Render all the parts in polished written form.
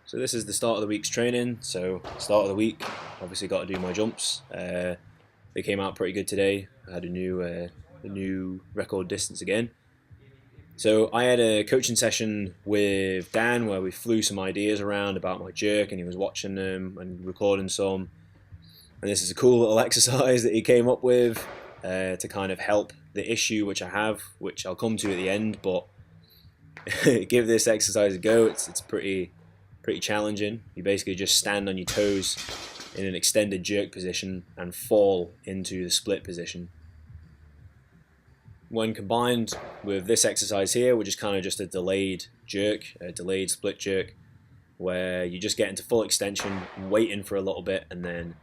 So this is the start of the week's training. So start of the week, obviously got to do my jumps. They came out pretty good today. I had a new record distance again. So I had a coaching session with Dan where we flew some ideas around about my jerk, and he was watching them and recording some. And this is a cool little exercise that he came up with to kind of help the issue which I have, which I'll come to at the end. But give this exercise a go. It's pretty challenging. You basically just stand on your toes in an extended jerk position and fall into the split position. When combined with this exercise here, which is kind of just a delayed jerk, a delayed split jerk, where you just get into full extension, waiting for a little bit, and then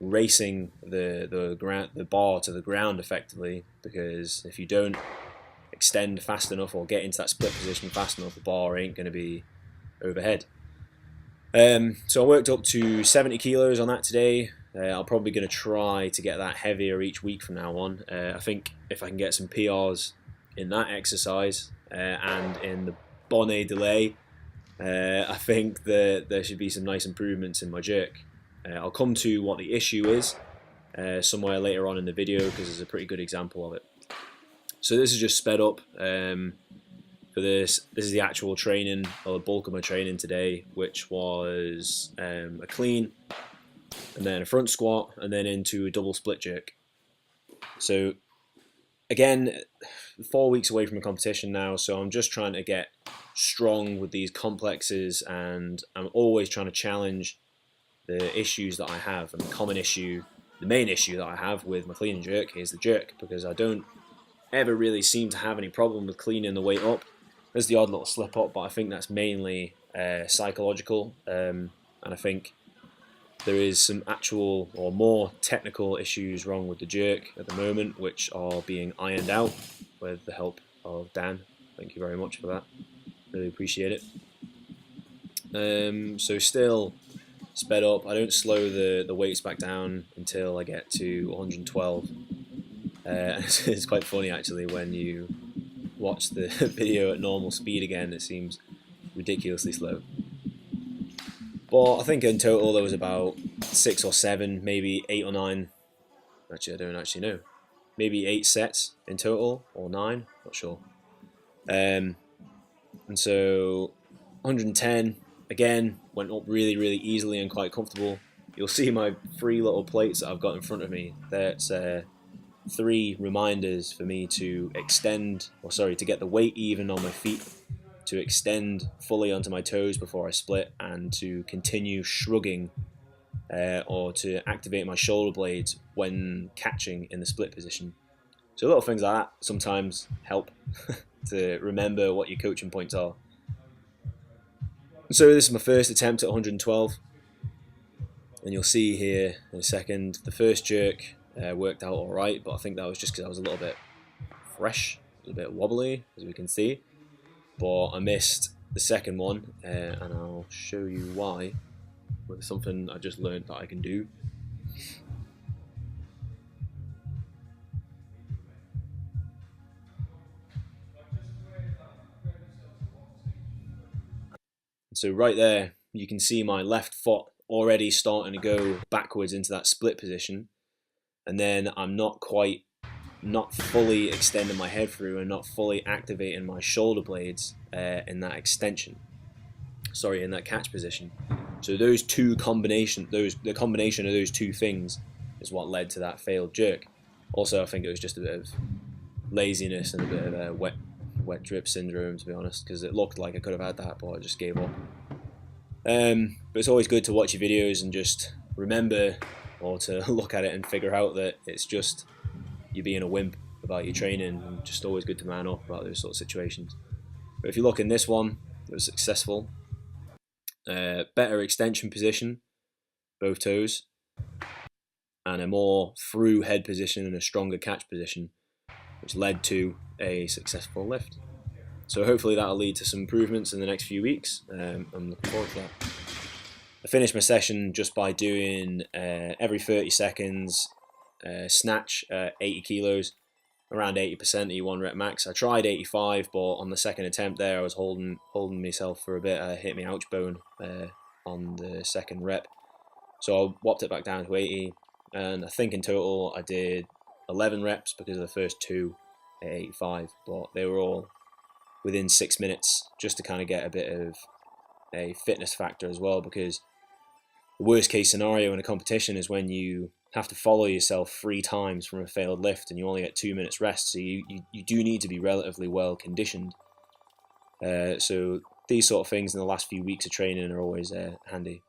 racing the bar to the ground effectively, because if you don't extend fast enough or get into that split position fast enough, the bar ain't going to be overhead. So I worked up to 70 kilos on that today. I'm probably going to try to get that heavier each week from now on. I think if I can get some PRs in that exercise and in the bonnet delay, I think that there should be some nice improvements in my jerk. I'll come to what the issue is somewhere later on in the video, because it's a pretty good example of it. So this is just sped up. For this is the actual training, or the bulk of my training today, which was a clean, and then a front squat, and then into a double split jerk. So again, 4 weeks away from a competition now, so I'm just trying to get strong with these complexes, and I'm always trying to challenge the issues that I have. And the main issue that I have with my clean and jerk is the jerk, because I don't ever really seem to have any problem with cleaning the weight up. There's the odd little slip up, but I think that's mainly psychological, and I think there is some actual or more technical issues wrong with the jerk at the moment, which are being ironed out with the help of Dan. Thank you very much for that. Really appreciate it. So still sped up. I don't slow the weights back down until I get to 112. It's quite funny actually when you watch the video at normal speed again. It seems ridiculously slow. But I think in total there was about 6 or 7, maybe 8 or 9. Actually, I don't actually know. Maybe 8 sets in total, or 9, not sure. And so 110 again went up really easily and quite comfortable. You'll see my 3 little plates that I've got in front of me. That's 3 reminders for me to extend, or sorry, to get the weight even on my feet, to extend fully onto my toes before I split, and to continue shrugging or to activate my shoulder blades when catching in the split position. So little things like that sometimes help to remember what your coaching points are. So this is my first attempt at 112, and you'll see here in a second the first jerk worked out alright, but I think that was just because I was a little bit fresh, a little bit wobbly, as we can see. But I missed the second one, and I'll show you why, with something I just learned that I can do. So right there, you can see my left foot already starting to go backwards into that split position, and then I'm not fully extending my head through and not fully activating my shoulder blades in that extension. Sorry, in that catch position. So those two the combination of those two things is what led to that failed jerk. Also, I think it was just a bit of laziness and a bit of wet drip syndrome, to be honest, because it looked like I could have had that, but I just gave up. But it's always good to watch your videos and just remember, or to look at it and figure out that it's just you being a wimp about your training, and just always good to man up about those sort of situations. But if you look in this one, it was successful. Better extension position, both toes, and a more through head position and a stronger catch position, which led to a successful lift. So hopefully that'll lead to some improvements in the next few weeks. I'm looking forward to that. I finished my session just by doing every 30 seconds snatch 80 kilos, around 80% E1 rep max. I tried 85, but on the second attempt there I was holding myself for a bit. I hit my ouch bone on the second rep. So I whopped it back down to 80, and I think in total I did 11 reps because of the first two at 85, but they were all within 6 minutes, just to kind of get a bit of a fitness factor as well, because the worst case scenario in a competition is when you have to follow yourself 3 times from a failed lift and you only get 2 minutes rest, so you do need to be relatively well conditioned. So these sort of things in the last few weeks of training are always handy.